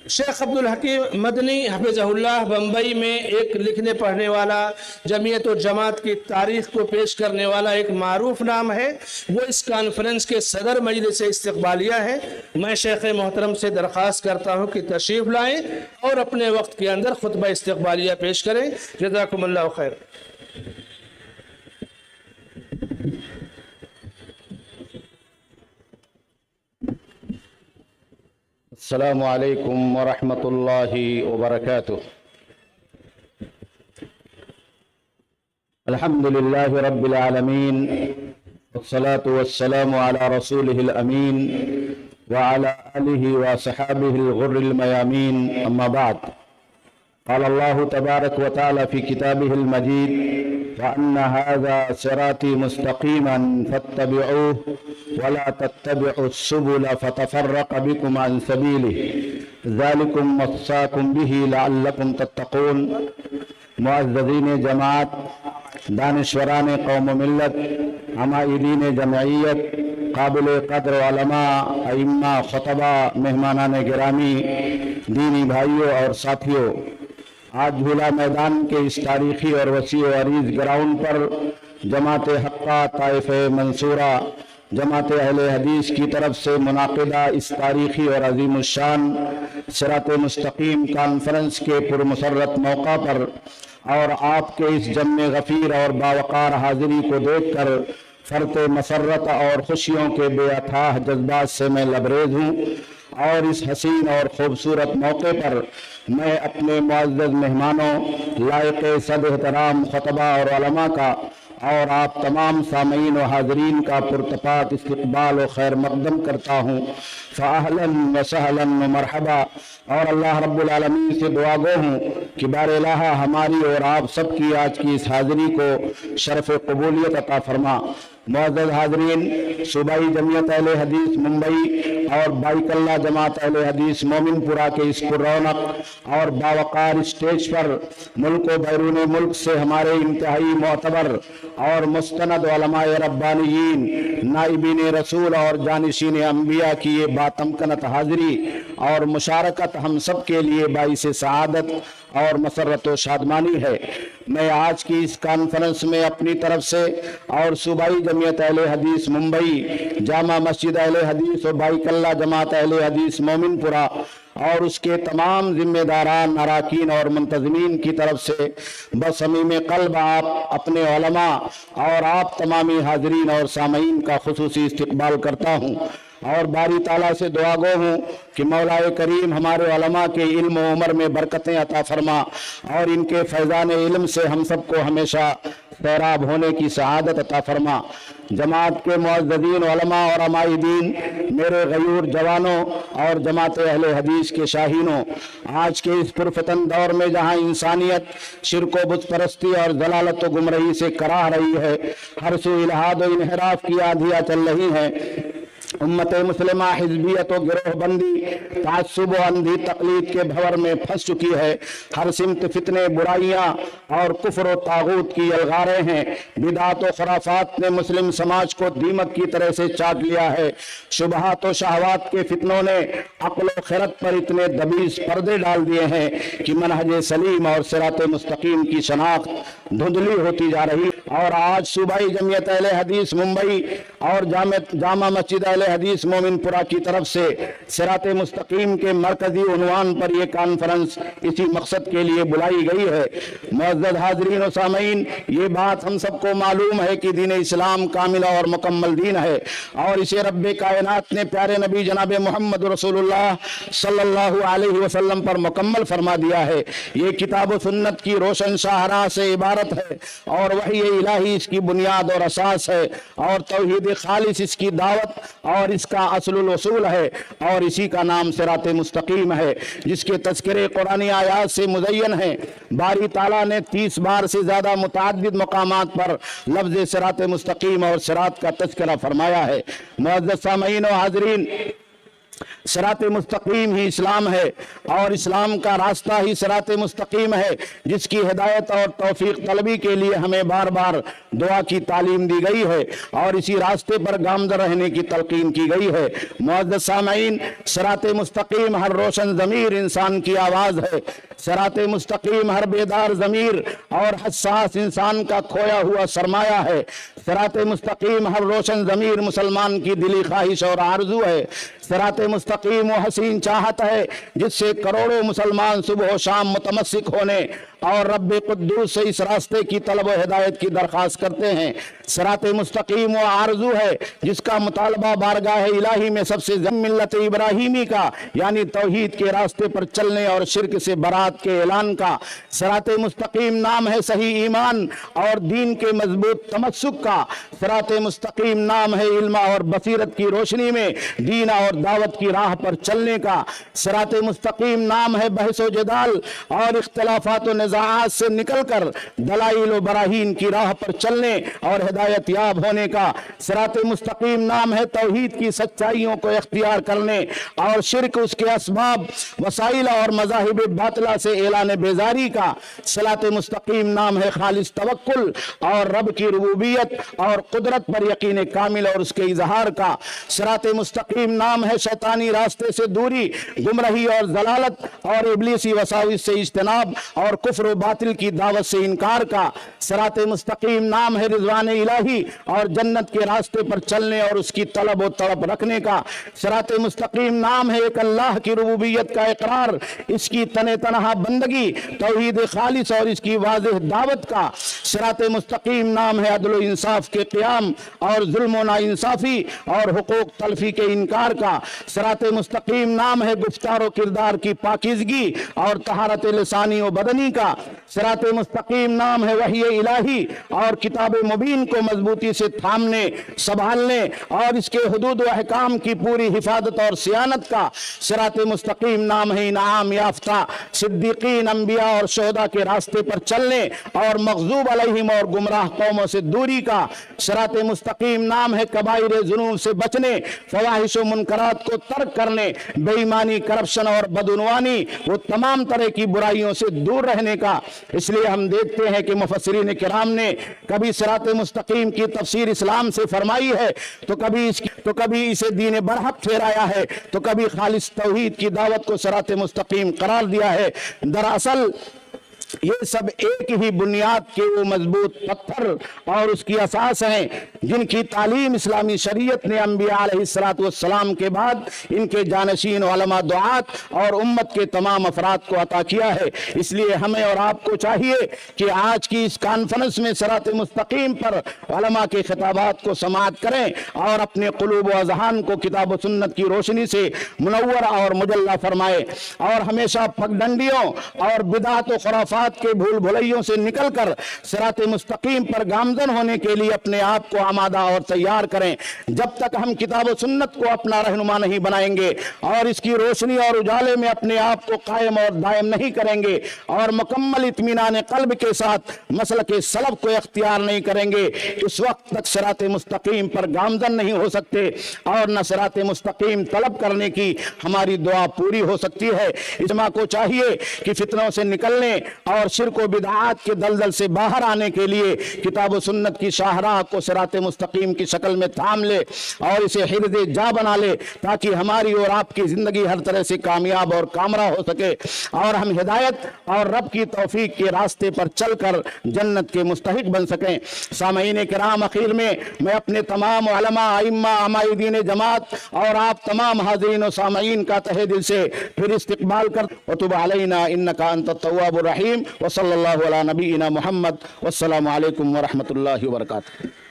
شیخ عبدالحکیم مدنی حفظہ اللہ بمبئی میں ایک لکھنے پڑھنے والا، جمعیت و جماعت کی تاریخ کو پیش کرنے والا ایک معروف نام ہے۔ وہ اس کانفرنس کے صدر مجلس استقبالیہ ہیں۔ میں شیخ محترم سے درخواست کرتا ہوں کہ تشریف لائیں اور اپنے وقت کے اندر خطبہ استقبالیہ پیش کریں۔ جزاکم اللہ خیر۔ السلام علیکم ورحمۃ اللہ وبرکاتہ۔ الحمد للہ رب العالمین والصلاة والسلام علی رسولہ الامین وعلی آلہ وصحابہ الغر المیامین، اما بعد، قال اللہ تبارک وتعالی فی کتابہ المجید وَأَنَّ هَذَا صِرَاطِي مُسْتَقِيمًا فَاتَّبِعُوهُ وَلَا تَتَّبِعُوا السُّبُلَ فَتَفَرَّقَ بِكُمْ عَنْ سَبِيلِهِ ذَلِكُمْ وَصَّاكُمْ بِهِ لَعَلَّكُمْ تَتَّقُونَ۔ معززین جماعت، دانشوران قوم و ملت، عمائدین جمعیت، قابل قدر علماء، ائمہ، خطبہ، مہمانان گرامی، دینی بھائیوں اور ساتھیوں، آج بھولا میدان کے اس تاریخی اور وسیع و عریض گراؤنڈ پر جماعت حقہ طائف منصورہ، جماعت اہل حدیث کی طرف سے منعقدہ اس تاریخی اور عظیم الشان صراط مستقیم کانفرنس کے پرمسرت موقع پر اور آپ کے اس جمع غفیر اور باوقار حاضری کو دیکھ کر فرط مسرت اور خوشیوں کے بے اتھاہ جذبات سے میں لبریز ہوں، اور اس حسین اور خوبصورت موقع پر میں اپنے معزز مہمانوں، لائق صد احترام خطبہ اور علماء کا اور آپ تمام سامعین و حاضرین کا پرتپاک استقبال و خیر مقدم کرتا ہوں۔ فَأَهْلًا وَسَهْلًا وَمَرْحَبًا، اور اللہ رب العالمین سے دعا گو ہوں کہ بار الہ ہماری اور آپ سب کی آج کی اس حاضری کو شرف قبولیت عطا فرما۔ معزز حاضرین، صوبائی جمعیت اہل حدیث ممبئی اور بائک اللہ جماعت اہل حدیث مومن پورہ کے اس پررونق اور باوقار اسٹیج پر ملک و بیرون ملک سے ہمارے انتہائی معتبر اور مستند علماء ربانیین، نائبین رسول اور جانشین انبیاء کی یہ باتمکنت حاضری اور مشارکت ہم سب کے لیے باعث سعادت اور مسرت و شادمانی ہے۔ میں آج کی اس کانفرنس میں اپنی طرف سے اور صوبائی جمعیت اہل حدیث ممبئی، جامع مسجد اہل حدیث و بائک اللہ جماعت اہل حدیث مومن پورہ اور اس کے تمام ذمہ داران، اراکین اور منتظمین کی طرف سے بصمیم قلب آپ اپنے علماء اور آپ تمامی حاضرین اور سامعین کا خصوصی استقبال کرتا ہوں، اور باری تعالیٰ سے دعا گو ہوں کہ مولا کریم ہمارے علماء کے علم و عمر میں برکتیں عطا فرما اور ان کے فیضان علم سے ہم سب کو ہمیشہ سیراب ہونے کی سعادت عطا فرما۔ جماعت کے معززین علماء اور عمائدین، میرے غیور جوانوں اور جماعت اہل حدیث کے شاہینوں، آج کے اس پرفتن دور میں جہاں انسانیت شرک و بت پرستی اور ضلالت و گمراہی سے کراہ رہی ہے، ہر سو الحاد و انحراف کی آندھیاں چل رہی ہیں، امت مسلمہ حزبیت و گروہ بندی، تعصب و اندھی تقلید کے بھور میں پھنس چکی ہے، ہر سمت فتنے، برائیاں اور کفر و طاغوت کی الغاریں ہیں، بدعات و خرافات نے مسلم سماج کو دیمک کی طرح سے چاٹ لیا ہے، شبہات و شہوات کے فتنوں نے عقل و خرد پر اتنے دبیز پردے ڈال دیے ہیں کہ منہج سلیم اور صراط مستقیم کی شناخت دھندلی ہوتی جا رہی، اور آج صوبائی جمعیت اہل حدیث ممبئی اور جامع مسجد اہل حدیث مومن پورہ کی طرف سے صراط مستقیم کے مرکزی عنوان پر یہ کانفرنس اسی مقصد کے لیے بلائی گئی ہے۔ معزز حاضرین و سامعین، یہ بات ہم سب کو معلوم ہے کہ دین اسلام کامل اور مکمل دین ہے، اور اسے رب کائنات نے پیارے نبی جناب محمد رسول اللہ صلی اللہ علیہ وسلم پر مکمل فرما دیا ہے۔ یہ کتاب و سنت کی روشن شاہراہ سے عبارت ہے، اور وحی الہی اس کی بنیاد اور اساس ہے، اور توحید خالص اس کی دعوت اور اس کا اصل الاصول ہے، اور اسی کا نام صراط مستقیم ہے، جس کے تذکرے قرآنی آیات سے مزین ہیں۔ باری تعالیٰ نے 30 بار سے زیادہ متعدد مقامات پر لفظ صراط مستقیم اور صراط کا تذکرہ فرمایا ہے۔ معزز سامعین و حاضرین، صراط مستقیم ہی اسلام ہے اور اسلام کا راستہ ہی صراط مستقیم ہے، جس کی ہدایت اور توفیق طلبی کے لیے ہمیں بار بار دعا کی تعلیم دی گئی ہے اور اسی راستے پر گامزن رہنے کی تلقین کی گئی ہے۔ معزز سامعین، صراط مستقیم ہر روشن ضمیر انسان کی آواز ہے، صراط مستقیم ہر بیدار ضمیر اور حساس انسان کا کھویا ہوا سرمایہ ہے، صراط مستقیم ہر روشن ضمیر مسلمان کی دلی خواہش اور آرزو ہے، صراط مستقیم وہ حسین چاہت ہے جس سے کروڑوں مسلمان صبح و شام متمسک ہونے اور رب قدوس سے اس راستے کی طلب و ہدایت کی درخواست کرتے ہیں، صراط مستقیم وہ آرزو ہے جس کا مطالبہ بارگاہ الہی میں سب سے ملت ابراہیمی کا یعنی توحید کے راستے پر چلنے اور شرک سے برات کے اعلان کا، صراط مستقیم نام ہے صحیح ایمان اور دین کے مضبوط تمسک کا، صراط مستقیم نام ہے علم اور بصیرت کی روشنی میں دین اور دعوت کی راہ پر چلنے کا، صراط مستقیم نام ہے بحث و جدال اور اختلافات و نزاعات سے نکل کر دلائل و براہین کی راہ پر چلنے اور ہدایت یاب ہونے کا، صراط مستقیم نام ہے توحید کی سچائیوں کو اختیار کرنے اور شرک اس کے اسباب وسائل اور مذاہب باطلہ سے اعلان بیزاری کا، صراط مستقیم نام ہے خالص توکل اور رب کی ربوبیت اور قدرت پر یقین کامل اور اس کے اظہار کا، صراط مستقیم نام ہے شیطانی راستے سے دوری، گمراہی اور ضلالت اور ابلیسی وساوس سے اجتناب اور کفر و باطل کی دعوت سے انکار کا، صراط مستقیم نام ہے رضوان الہی اور جنت کے راستے پر چلنے اور اس کی طلب و طلب رکھنے کا، صراط مستقیم نام ہے ایک اللہ کی ربوبیت کا اقرار، اس کی تنہا بندگی، توحید خالص اور اس کی واضح دعوت کا، صراط مستقیم نام ہے عدل و انصاف کے قیام اور ظلم و ناانصافی اور حقوق تلفی کے انکار کا، صراط مستقیم نام ہے گفتار و کردار کی پاکیزگی اور طہارت لسانی و بدنی کا، صراط مستقیم نام ہے وحی الہی اور کتاب مبین کو مضبوطی سے تھامنے، سنبھالنے اور اس کے حدود و احکام کی پوری حفاظت اور صیانت کا، صراط مستقیم نام ہے انعام یافتہ صدیقین، انبیاء اور شہداء کے راستے پر چلنے اور مغضوب علیہم اور گمراہ قوموں سے دوری کا، صراط مستقیم نام ہے کبائر ذنوب سے بچنے، فواحش و منکرات کو ترک کرنے، بے ایمانی، کرپشن اور بدعنوانی وہ تمام طرح کی برائیوں سے دور رہنے کا۔ اس لیے ہم دیکھتے ہیں کہ مفسرین کرام نے کبھی صراط مستقیم کی تفسیر اسلام سے فرمائی ہے تو کبھی اسے دین برحق ٹھہرایا ہے تو کبھی خالص توحید کی دعوت کو صراط مستقیم قرار دیا ہے۔ دراصل یہ سب ایک ہی بنیاد کے وہ مضبوط پتھر اور اس کی اساس ہیں جن کی تعلیم اسلامی شریعت نے انبیاء علیہ السلام کے بعد ان کے جانشین علماء دعات اور امت کے تمام افراد کو عطا کیا ہے۔ اس لیے ہمیں اور آپ کو چاہیے کہ آج کی اس کانفرنس میں صراط مستقیم پر علماء کے خطابات کو سماعت کریں اور اپنے قلوب و اذہان کو کتاب و سنت کی روشنی سے منور اور مجلہ فرمائے اور ہمیشہ پگڈنڈیوں اور بدعت و خرافات کے بھول بھلیوں سے نکل کر صراط مستقیم پر گامزن ہونے کے لیے اپنے آپ کو آمادہ اور تیار کریں۔ جب تک ہم کتاب و سنت کو اپنا رہنما نہیں بنائیں گے اور اس کی روشنی اور اجالے میں اپنے آپ کو قائم اور دائم نہیں کریں گے اور مکمل اطمینان قلب کے ساتھ مسلک سلف کو اختیار نہیں کریں گے، اس وقت تک صراط مستقیم پر گامزن نہیں ہو سکتے اور نہ صراط مستقیم طلب کرنے کی ہماری دعا پوری ہو سکتی ہے۔ اجماع کو چاہیے کہ فتنوں سے نکلنے اور شرک و بدعات کے دلدل سے باہر آنے کے لیے کتاب و سنت کی شاہراہ کو صراط مستقیم کی شکل میں تھام لے اور اسے حرز جا بنا لے تاکہ ہماری اور آپ کی زندگی ہر طرح سے کامیاب اور کامرہ ہو سکے اور ہم ہدایت اور رب کی توفیق کے راستے پر چل کر جنت کے مستحق بن سکیں۔ سامعین کرام، اخیر میں اپنے تمام علماء، ائمہ، عمائدین جماعت اور آپ تمام حاضرین و سامعین کا تہہ دل سے پھر استقبال کر وتب علینا انکا انت التواب الرحیم وصلی اللہ علی نبینا محمد والسلام علیکم ورحمۃ اللہ وبرکاتہ۔